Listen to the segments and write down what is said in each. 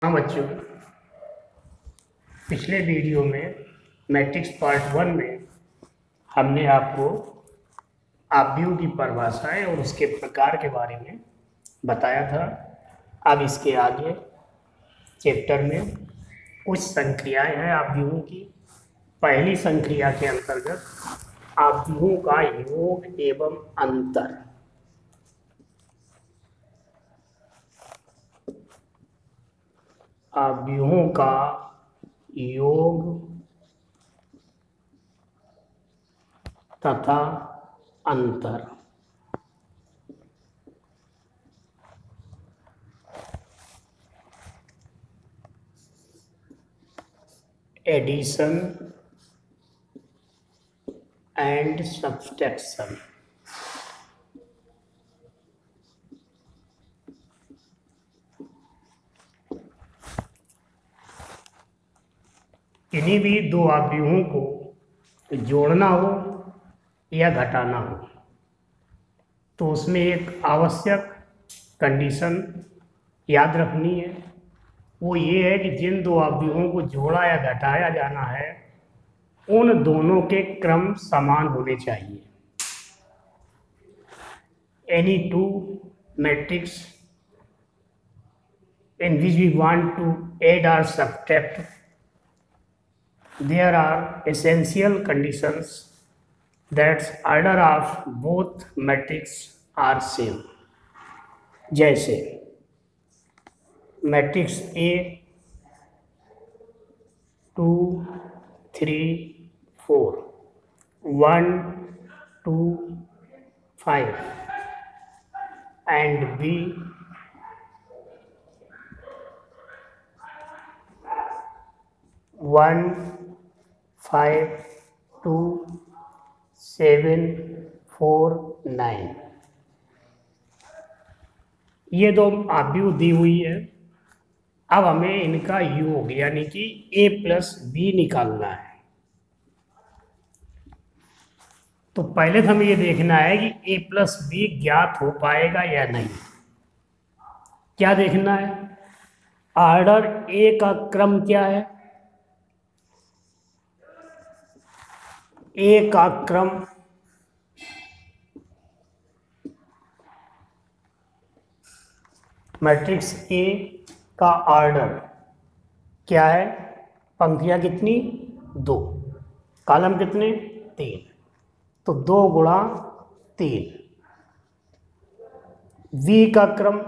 हाँ बच्चों, पिछले वीडियो में मैट्रिक्स पार्ट 1 में हमने आपको आव्यूह की परिभाषाएं और उसके प्रकार के बारे में बताया था। अब इसके आगे चैप्टर में कुछ संक्रियाएं हैं आव्यूहों की। पहली संक्रिया के अंतर्गत आव्यूहों का योग एवं अंतर। आव्यूहों का योग तथा अंतर। Addition and subtraction. किन्हीं भी दो आव्यूहों को जोड़ना हो या घटाना हो तो उसमें एक आवश्यक कंडीशन याद रखनी है। वो ये है कि जिन दो आव्यूहों को जोड़ा या घटाया जाना है उन दोनों के क्रम समान होने चाहिए। Any two matrix in which we want to add or subtract, there are essential conditions that order of both matrix are same. जैसे मैट्रिक्स A 2 3 4 1 2 5 and B 1 5 2 7 4 9। ये दो आव्यूह दी हुई है। अब हमें इनका योग यानी कि a प्लस बी निकालना है। तो पहले तो हमें ये देखना है कि a प्लस बी ज्ञात हो पाएगा या नहीं। क्या देखना है? ऑर्डर a का क्रम क्या है? ए का क्रम मैट्रिक्स ए का ऑर्डर क्या है? पंक्तियां कितनी? 2, कॉलम कितने? 3। तो 2 गुणा 3। वी का क्रम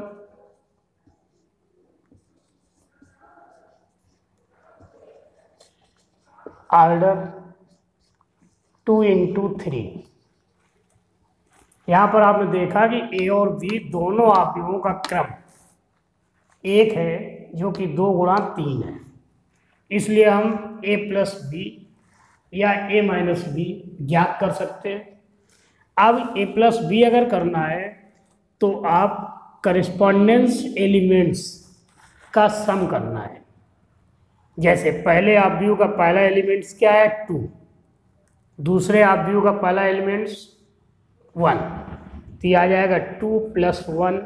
ऑर्डर 2 इंटू 3। यहां पर आपने देखा कि ए और बी दोनों आव्यूहों का क्रम एक है जो कि 2 गुणा 3 है। इसलिए हम ए प्लस बी या ए माइनस बी ज्ञात कर सकते हैं। अब ए प्लस बी अगर करना है तो आप करिस्पॉन्डेंस एलिमेंट्स का सम करना है। जैसे पहले आव्यूह का पहला एलिमेंट्स क्या है? 2। दूसरे आव्यूह का पहला एलिमेंट्स 1, तो ये आ जाएगा 2 + 1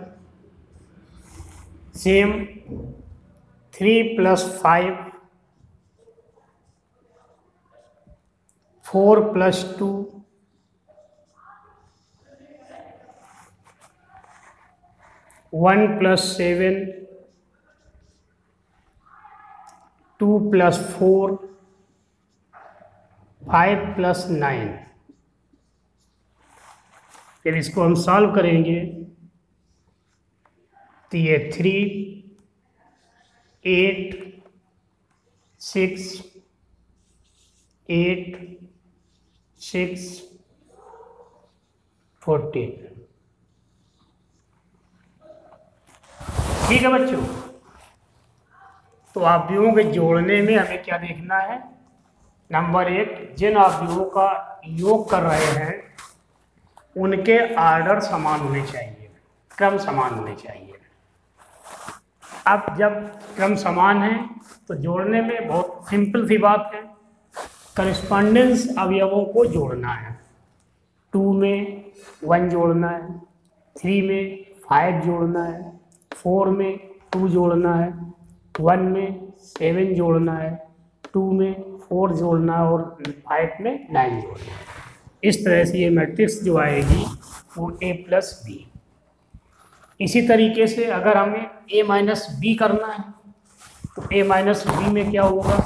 सेम 3 + 5 4 + 2 1 + 7 2 + 4 5 + 9। फिर इसको हम सॉल्व करेंगे तो ये 3 8 6 8 6 14। ठीक है बच्चों, तो आव्यूहों के जोड़ने में हमें क्या देखना है? नंबर 1, जिन आव्यूहों का योग कर रहे हैं उनके ऑर्डर समान होने चाहिए, क्रम समान होने चाहिए। अब जब क्रम समान है तो जोड़ने में बहुत सिंपल सी बात है, करिस्पॉन्डेंस अवयवों को जोड़ना है। 2 में 1 जोड़ना है, 3 में 5 जोड़ना है, 4 में 2 जोड़ना है, 1 में 7 जोड़ना है, 2 में 4 जोड़ना है और 5 में 9 जोड़ना है। इस तरह से ये मैट्रिक्स जो आएगी वो a प्लस बी। इसी तरीके से अगर हमें a माइनस बी करना है तो a माइनस बी में क्या होगा,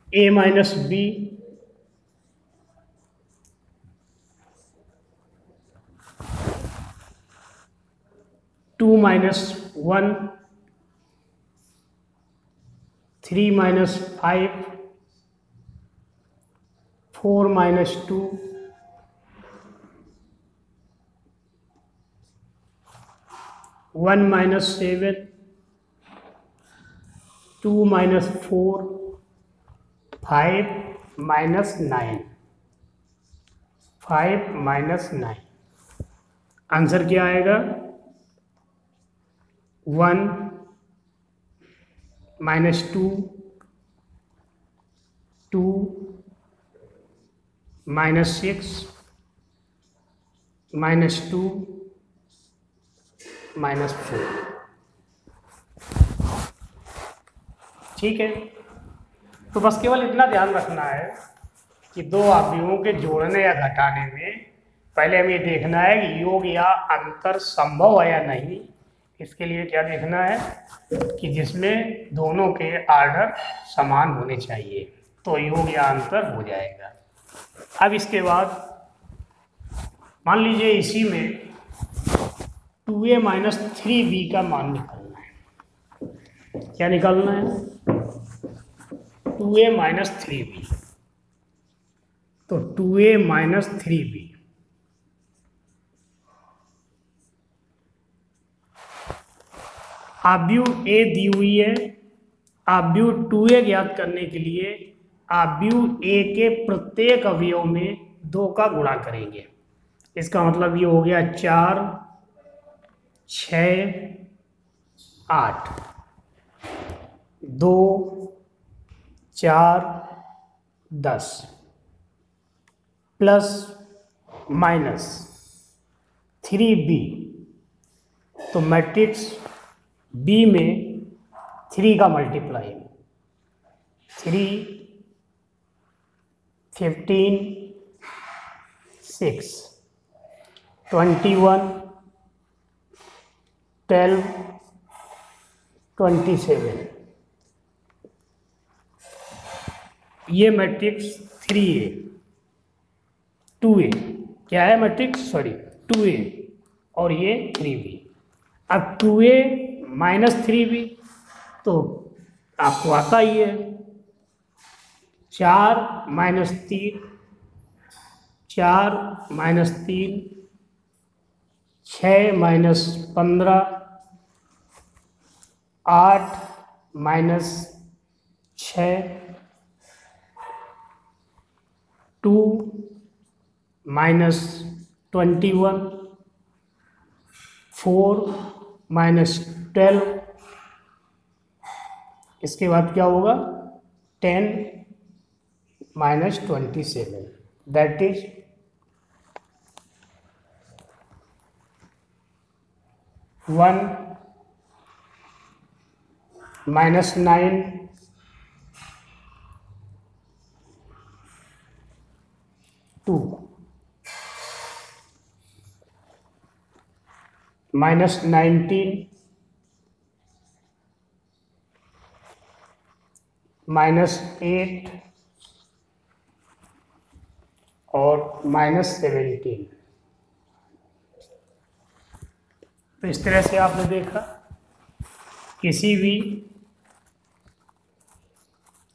a minus b 2 minus 1, 3 minus 5, 4 minus 2, 1 minus 7, 2 minus 4, 5 minus 9, 5 minus 9। Answer क्या आएगा, 1 माइनस 2, 2 माइनस 6 माइनस 2 माइनस 4। ठीक है, तो बस केवल इतना ध्यान रखना है कि दो अवयवों के जोड़ने या घटाने में पहले हमें देखना है कि योग या अंतर संभव है या नहीं। इसके लिए क्या देखना है कि जिसमें दोनों के आर्डर समान होने चाहिए, तो योग या अंतर हो जाएगा। अब इसके बाद मान लीजिए इसी में 2a माइनस 3b का मान निकालना है। क्या निकालना है, 2a माइनस 3b। तो 2a माइनस 3b, आव्यूह a दी हुई है, आव्यूह 2a ज्ञात करने के लिए आव्यूह a के प्रत्येक अवयव में 2 का गुणा करेंगे। इसका मतलब ये हो गया 4, 6, 8, 2, 4, 10 प्लस माइनस 3b। तो मैट्रिक्स B में 3 का मल्टीप्लाई, 3, 15, 6, 21, 12, 27। ये मैट्रिक्स 3A 2A क्या है मैट्रिक्स, सॉरी 2A और ये 3B। अब 2A माइनस 3B तो आपको आता ही है, 4 minus 3, 4 minus 3, 6 minus 15, 8 minus 6, 2 minus 21, 4 minus 12। इसके बाद क्या होगा, 10 minus 27, that is 1 minus 9, 2 minus 19, minus 8 और माइनस 17। तो इस तरह से आपने देखा किसी भी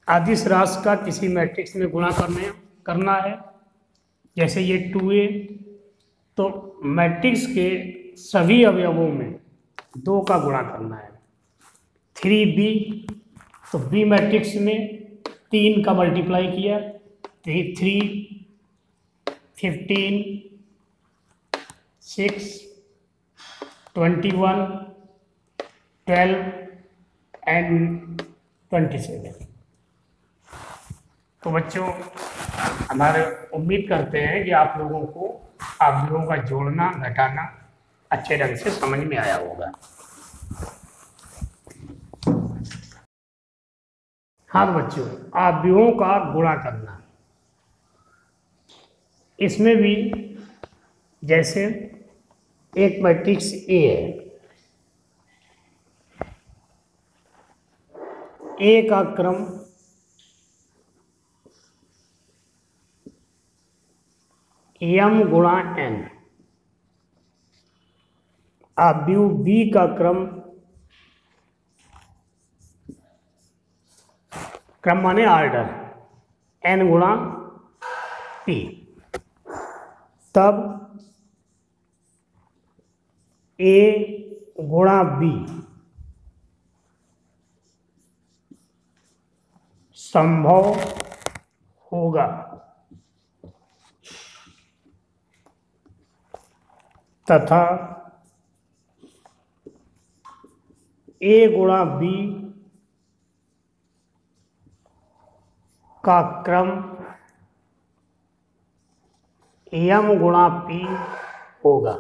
अदिश राशि का किसी मैट्रिक्स में गुणा करना है, जैसे ये 2A, तो मैट्रिक्स के सभी अवयवों में 2 का गुणा करना है। 3B तो B मैट्रिक्स में 3 का मल्टीप्लाई किया, 3, 15, 6, 21, 12 एंड 27। तो बच्चों हमारे उम्मीद करते हैं कि आप लोगों को अवयवों का जोड़ना घटाना अच्छे ढंग से समझ में आया होगा। हाँ बच्चों, अवयवों का गुणा करना, इसमें भी जैसे एक मैट्रिक्स ए है, ए का क्रम m गुणा n, अवयव बी का क्रम माने ऑर्डर n गुणा p, तब a गुणा b संभव होगा तथा a गुणा b का क्रम m गुणा p होगा।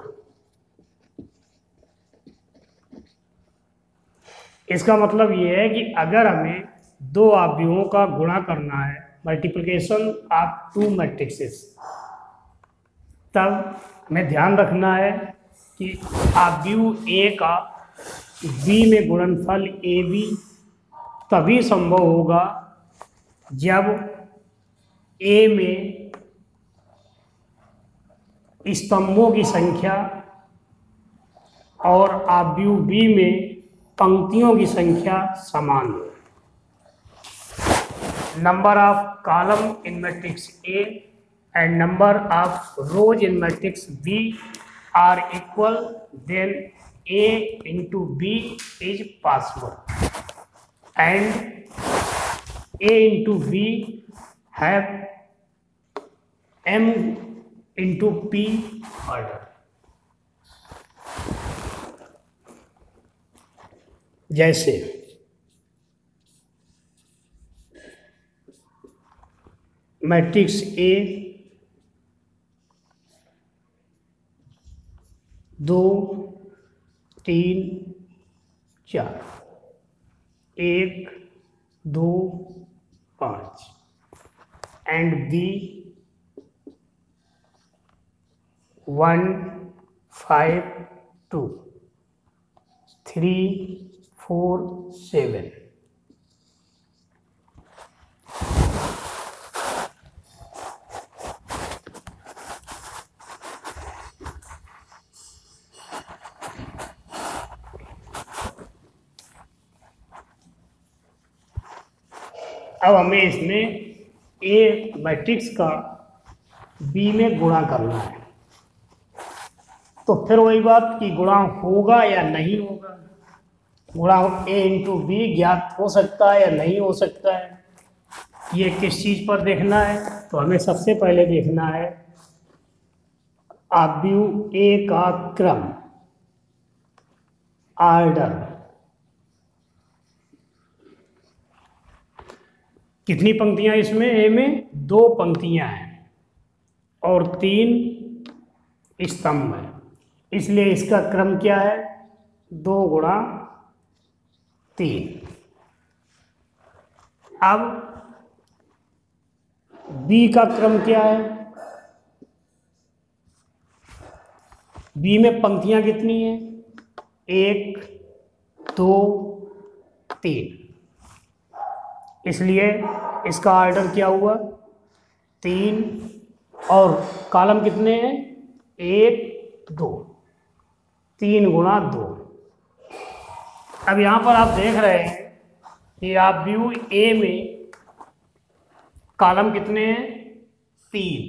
इसका मतलब ये है कि अगर हमें दो अवयवों का गुणा करना है, मल्टीप्लिकेशन ऑफ टू मैट्रिक्सेस, तब हमें ध्यान रखना है कि अवयव ए का बी में गुणनफल ए बी तभी संभव होगा जब ए में स्तंभों की संख्या और अवयव बी में पंक्तियों की संख्या समान हो। Number of column in matrix A and number of rows in matrix B are equal, then A into B is possible and A into B have M into P order। जैसे matrix A 2 3 4, 1 2 5 and B 1 5 2 3 4 7। अब हमें इसमें ए matrix का B में गुणा करना है, तो फिर वही बात कि गुणा होगा या नहीं होगा। गुणा ए इंटू बी ज्ञात हो सकता है या नहीं हो सकता है, ये किस चीज़ पर देखना है? तो हमें सबसे पहले देखना है अवयव ए का क्रम, ऑर्डर। कितनी पंक्तियां इसमें? ए में 2 पंक्तियां हैं और 3 स्तंभ है, इसलिए इसका क्रम क्या है? 2 गुणा 3। अब बी का क्रम क्या है? बी में पंक्तियां कितनी हैं? 1 2 3, इसलिए इसका ऑर्डर क्या हुआ? 3 और कॉलम कितने हैं? 1 2, 3 गुणा 2। अब यहाँ पर आप देख रहे हैं कि अवयव ए में कॉलम कितने हैं? 3।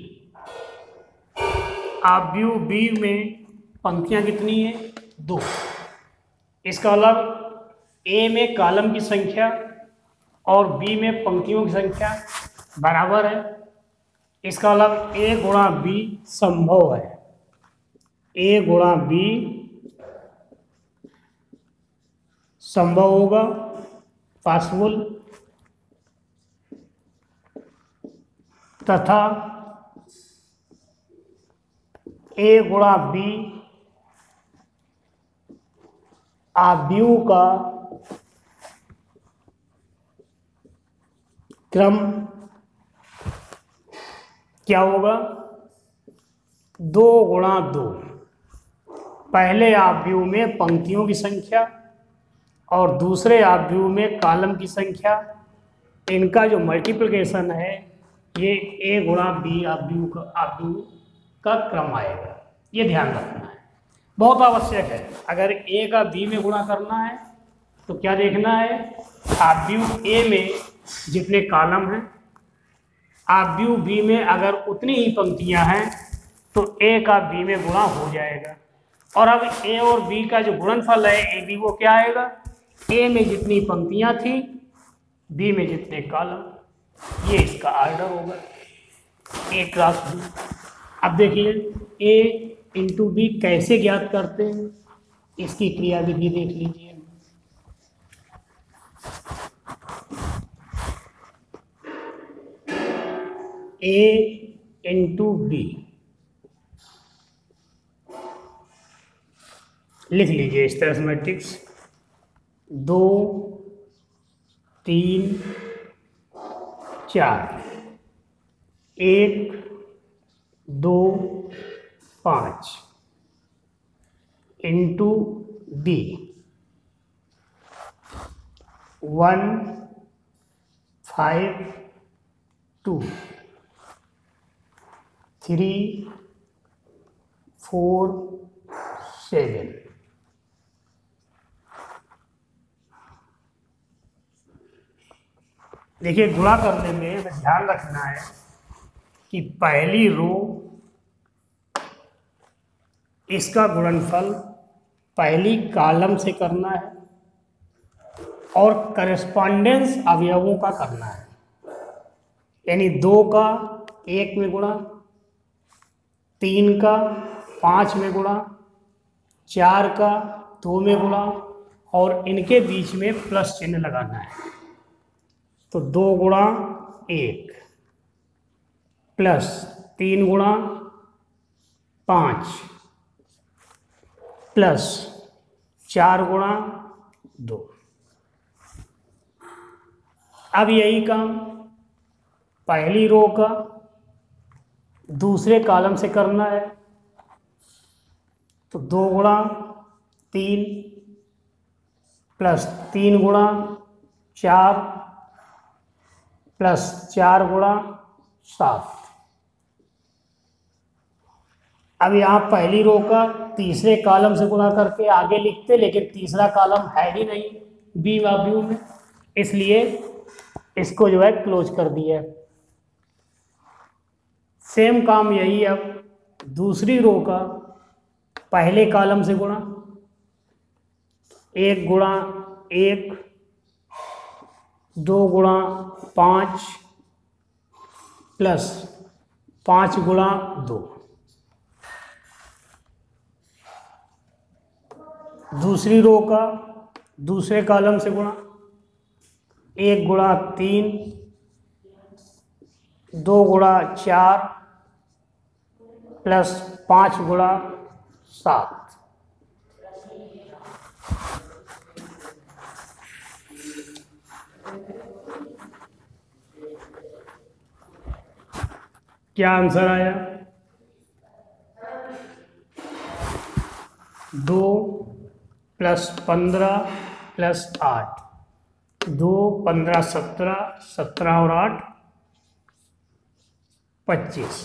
अवयव बी में पंक्तियाँ कितनी हैं? 2। इसका मतलब ए में कॉलम की संख्या और बी में पंक्तियों की संख्या बराबर है। इसका मतलब ए गुणा बी संभव है, ए गुणा बी संभव होगा, पॉसिबल। तथा ए गुणा बी आव्यूह का क्रम क्या होगा? 2 गुणा 2। पहले आव्यूह में पंक्तियों की संख्या और दूसरे आव्यूह में कॉलम की संख्या, इनका जो मल्टीप्लिकेशन है ये ए गुणा बी आव्यूह का क्रम आएगा। ये ध्यान रखना है, बहुत आवश्यक है। अगर ए का बी में गुणा करना है तो क्या देखना है? आव्यूह ए में जितने कॉलम हैं, आव्यूह बी में अगर उतनी ही पंक्तियां हैं तो ए का बी में गुणा हो जाएगा। और अब ए और बी का जो गुणनफल है ए बी, वो क्या आएगा? ए में जितनी पंक्तियां थी, बी में जितने कॉलम, ये इसका आर्डर होगा, ए क्रॉस बी। अब देखिए ए इंटू बी कैसे ज्ञात करते हैं, इसकी क्रियाविधि देख लीजिए। ए इंटू बी लिख लीजिए इस तरह से मैट्रिक्स 2 3 4 1 2 5 इंटू बी 1 5 2 3 4 7। देखिए गुणा करने में ध्यान रखना है कि पहली रो इसका गुणनफल पहली कॉलम से करना है और करेस्पॉन्डेंस अवयवों का करना है, यानी 2 का 1 में गुणा, 3 का 5 में गुणा, 4 का 2 में गुणा और इनके बीच में प्लस चिन्ह लगाना है। तो 2 गुणा 1 प्लस 3 गुणा 5 प्लस 4 गुणा 2। अब यही काम पहली रो का दूसरे कॉलम से करना है। तो 2 गुणा 3 प्लस 3 गुणा 4 प्लस 4 गुणा 7। अब यहाँ पहली रो का तीसरे कॉलम से गुणा करके आगे लिखते, लेकिन तीसरा कॉलम है ही नहीं बी आव्यूह में, इसलिए इसको जो है क्लोज कर दिया। सेम काम यही अब दूसरी रो का पहले कॉलम से गुणा, 1 गुणा 1 2 गुणा 5 प्लस 5 गुणा 2। दूसरी रो का दूसरे कॉलम से गुणा, 1 गुणा 3 2 गुणा 4 प्लस 5 गुणा 7। क्या आंसर आया? 2 प्लस 15 प्लस 8, 2 15 17, 17 और 8 25,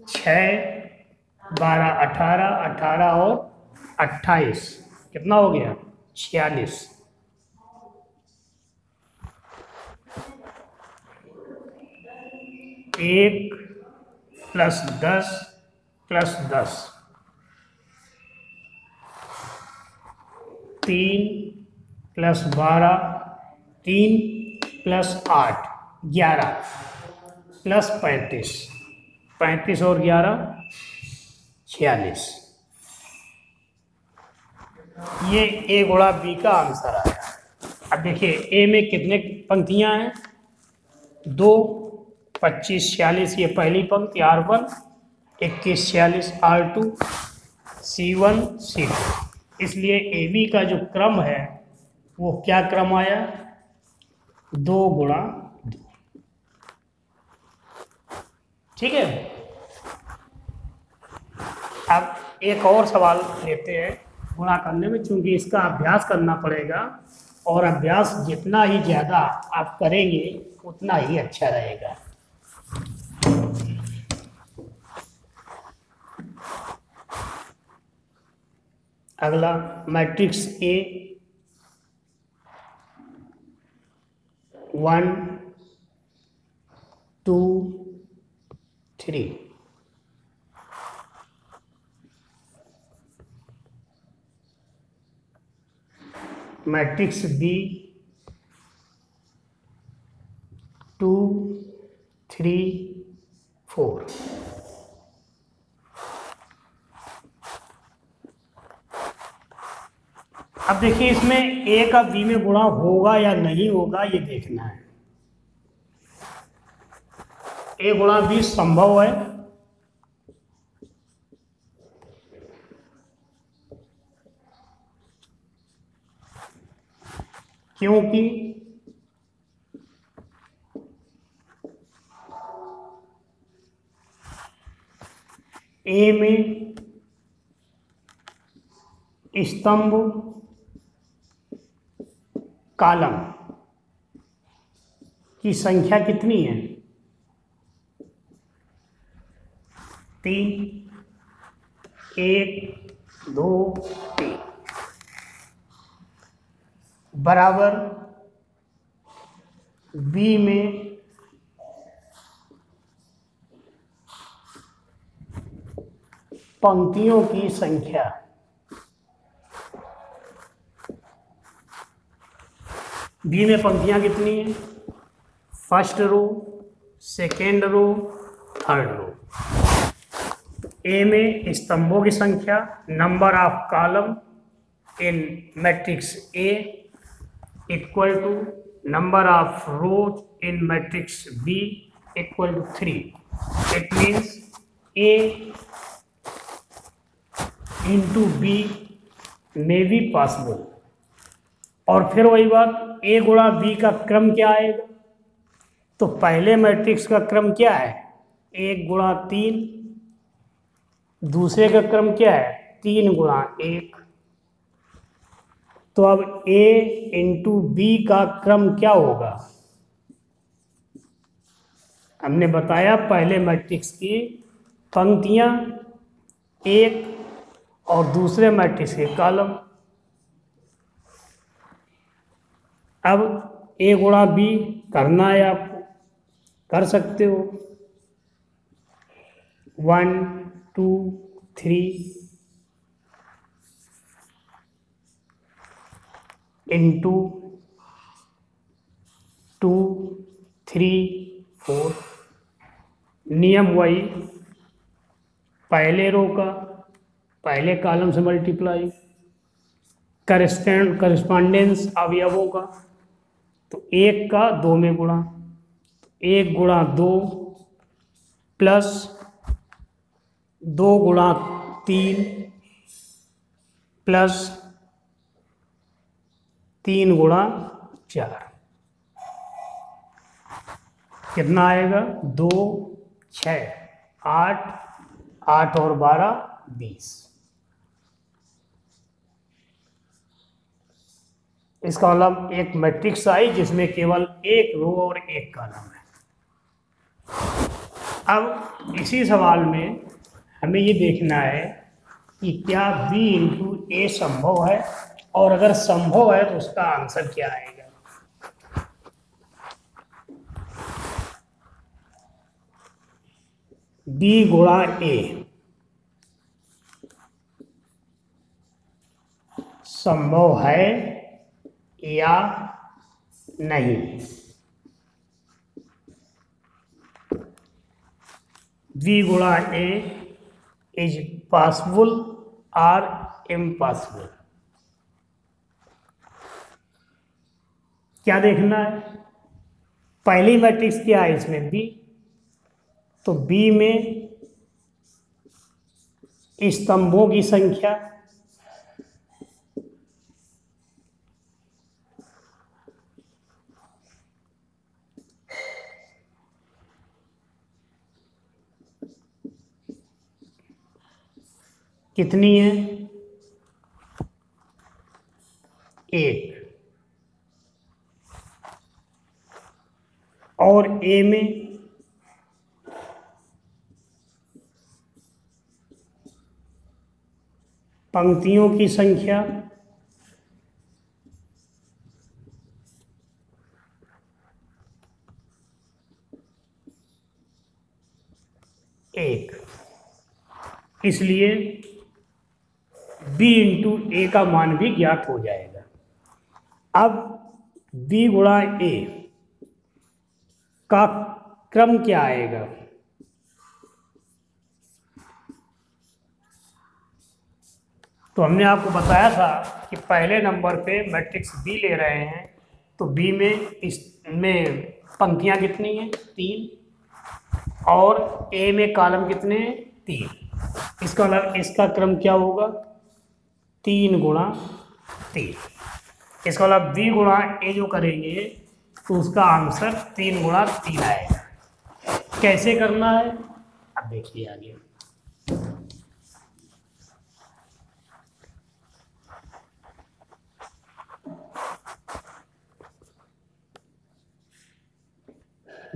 6 12 18, 18 और 28 कितना हो गया? 46। 1 plus 10 plus 10, 3 plus 12, 3 plus 8 11 plus 35, 35 और 11 46। ये ए गुणा बी का आंसर आया। अब देखिए ए में कितने पंक्तियां हैं? 2, 25 46 ये पहली पंक्ति R1, 21 46 R2, C1 C2। इसलिए AB का जो क्रम है वो क्या क्रम आया, 2 गुणा 2। ठीक है। अब एक और सवाल लेते हैं गुणा करने में, क्योंकि इसका अभ्यास करना पड़ेगा और अभ्यास जितना ही ज़्यादा आप करेंगे उतना ही अच्छा रहेगा। अगला मैट्रिक्स ए 1 2 3, मैट्रिक्स बी 2 3 4। अब देखिए इसमें ए का बी में गुणा होगा या नहीं होगा ये देखना है। ए गुणा बी संभव है, क्योंकि ए में स्तंभ कॉलम की संख्या कितनी है, 3, 1 2 3 बराबर बी में पंक्तियों की संख्या, बी में पंक्तियां कितनी हैं, first row, second row, third row. A में स्तंभों की संख्या, number of column in matrix A equal to number of rows in matrix B equal to 3। It means A into B may be possible. और फिर वही बात, ए गुणा B का क्रम क्या आएगा, तो पहले मैट्रिक्स का क्रम क्या है, 1 गुणा 3, दूसरे का क्रम क्या है, 3 गुणा 1। तो अब ए इंटू बी का क्रम क्या होगा, हमने बताया पहले मैट्रिक्स की पंक्तियां 1 और दूसरे मैट्रिक्स के कॉलम। अब ए गुणा बी करना है आपको, कर सकते हो, 1 2 3 इंटू 2 3 4। नियम वही, पहले रो का पहले कॉलम से मल्टीप्लाई, करस्पॉन्डेंस अवयवों का, तो 1 का 2 में गुणा, 1 गुणा 2 प्लस 2 गुणा 3 प्लस 3 गुणा 4, कितना आएगा, 2 6 8 8 और 12 20। इसका मतलब एक मैट्रिक्स आई जिसमें केवल 1 रो और 1 कॉलम है। अब इसी सवाल में हमें ये देखना है कि क्या B इंटू ए संभव है, और अगर संभव है तो उसका आंसर क्या आएगा। B गुणा ए संभव है या नहीं। B गुणा ए इज पॉसिबल और इम्पॉसिबल। क्या देखना है, पहली मैट्रिक्स क्या है इसमें, B, तो बी में स्तंभों की संख्या कितनी है? 1। और ए में पंक्तियों की संख्या एक। इसलिए b इंटू ए का मान भी ज्ञात हो जाएगा। अब b गुणा ए का क्रम क्या आएगा? तो हमने आपको बताया था कि पहले नंबर पे मैट्रिक्स बी ले रहे हैं, तो बी में इसमें पंक्तियां कितनी हैं? 3। और ए में कॉलम कितने हैं? 3। इसका क्रम क्या होगा? 3 गुणा 3। इसका मतलब बी गुणा ए जो करेंगे तो उसका आंसर 3 गुणा 3 आएगा। कैसे करना है अब देखिए आगे।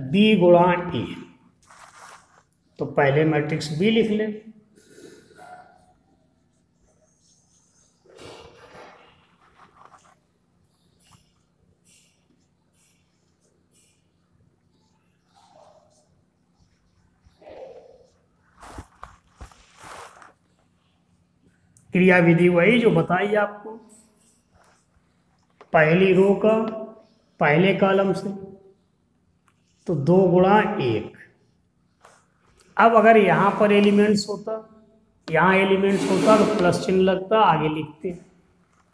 बी गुणा ए, तो पहले मैट्रिक्स बी लिख लें। क्रिया विधि वही जो बताई आपको, पहली रो का पहले कॉलम से, तो 2 गुणा 1। अब अगर यहाँ पर एलिमेंट्स होता, यहाँ एलिमेंट्स होता तो प्लस चिन्ह लगता, आगे लिखते।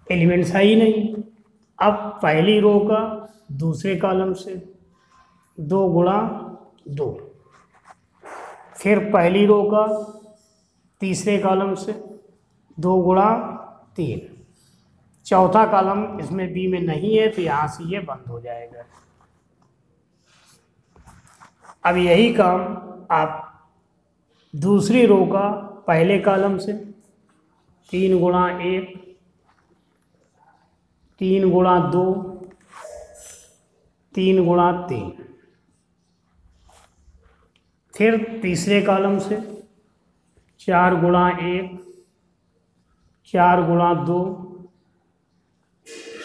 एलिमेंट्स है ही नहीं। अब पहली रो का दूसरे कॉलम से 2 गुणा 2, फिर पहली रो का तीसरे कॉलम से 2 गुणा 3। चौथा कॉलम इसमें बी में नहीं है तो यहाँ से ये बंद हो जाएगा। अब यही काम आप दूसरी रो का पहले कॉलम से 3 गुणा 1, 3 गुणा 2, 3 गुणा 3, फिर तीसरे कॉलम से 4 गुणा 1, 4 गुणा 2,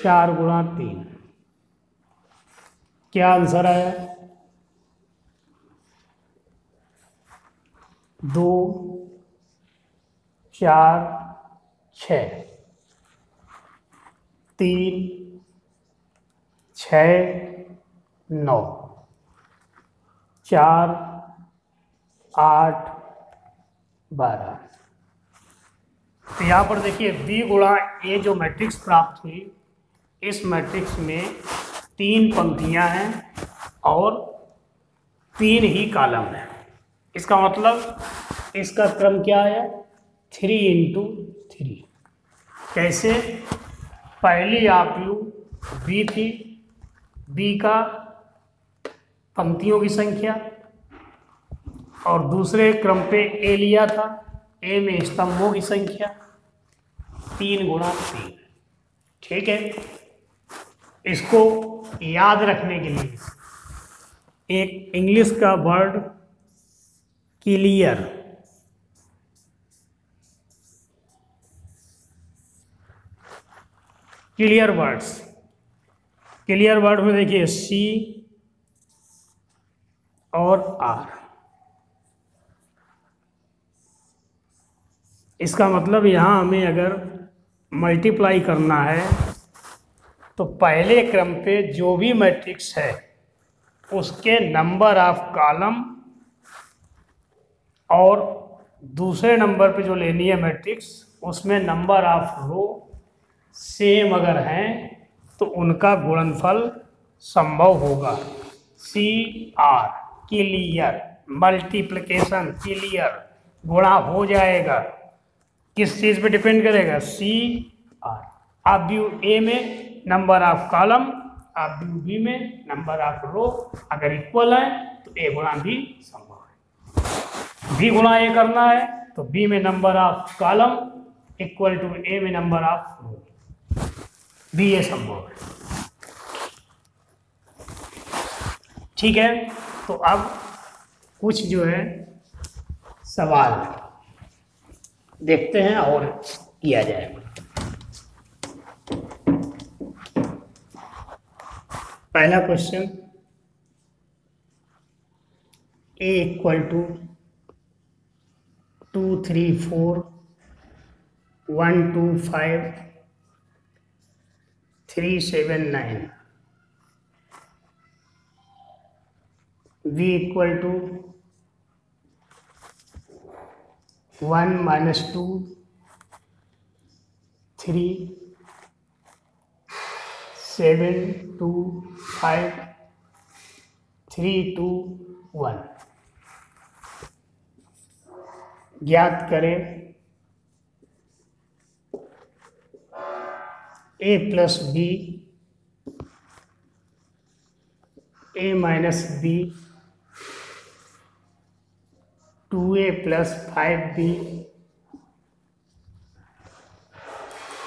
4 गुणा 3। क्या आंसर आया? 2, 4, 6, 3, 6, 9, 4, 8, 12। तो यहाँ पर देखिए बी गुणा ए जो मैट्रिक्स प्राप्त हुई, इस मैट्रिक्स में 3 पंक्तियाँ हैं और 3 ही कॉलम हैं। इसका मतलब इसका क्रम क्या है? 3 इंटू 3। कैसे? पहली आप यू बी थी, बी का पंक्तियों की संख्या, और दूसरे क्रम पे ए लिया था, ए में स्तंभों की संख्या 3 गुणा 3। ठीक है, इसको याद रखने के लिए एक इंग्लिश का word clear, clear words, clear word में देखिए सी और आर। इसका मतलब यहाँ हमें अगर मल्टीप्लाई करना है तो पहले क्रम पे जो भी मैट्रिक्स है उसके नंबर ऑफ कॉलम और दूसरे नंबर पे जो लेनी है मैट्रिक्स उसमें नंबर ऑफ रो सेम अगर हैं तो उनका गुणनफल संभव होगा। सी आर क्लियर। मल्टीप्लिकेशन क्लियर, गुणा हो जाएगा। किस चीज पे डिपेंड करेगा? C R. आप व्यू ए में नंबर ऑफ कॉलम, आप व्यू बी में नंबर ऑफ रो, अगर इक्वल है तो ए गुणा बी संभव है। बी गुणा ए करना है तो बी में number of column equal to A में number of row, B A संभव है। ठीक है, तो अब कुछ जो है सवाल देखते हैं और किया जाएगा। पहला question, A equal to 2 3 4 1 2 5 3 7 9, v equal to 1 - 2 3 7 2 5 3 2 1। ज्ञात करें a plus b, a minus b, 2a plus 5b,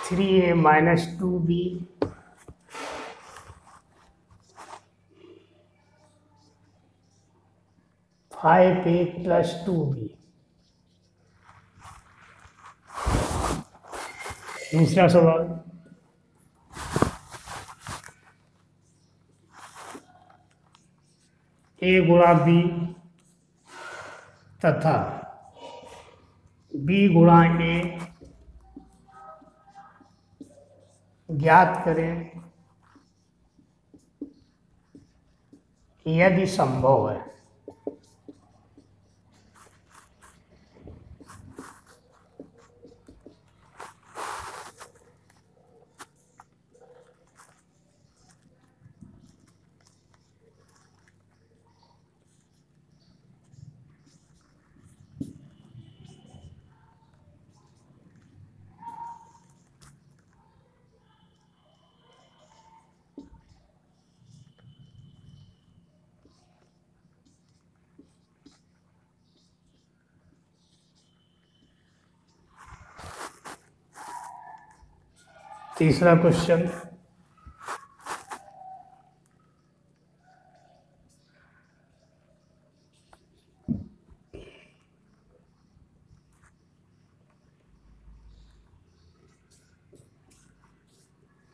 3a minus 2b, 5a plus 2b। दूसरा सवाल, a गुणा b तथा b गुणा a ज्ञात करें यदि संभव है। तीसरा क्वेश्चन,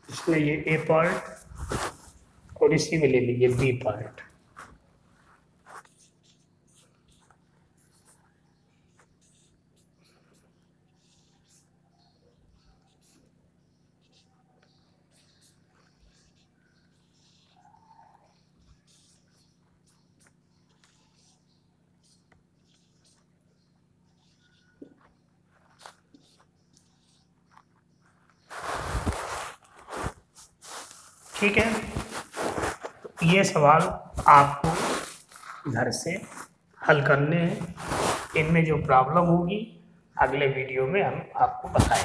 इसमें ये ए पार्ट और इसी में ले लीजिए बी पार्ट। ठीक है, तो ये सवाल आपको घर से हल करने हैं। इनमें जो प्रॉब्लम होगी अगले वीडियो में हम आपको बताएंगे।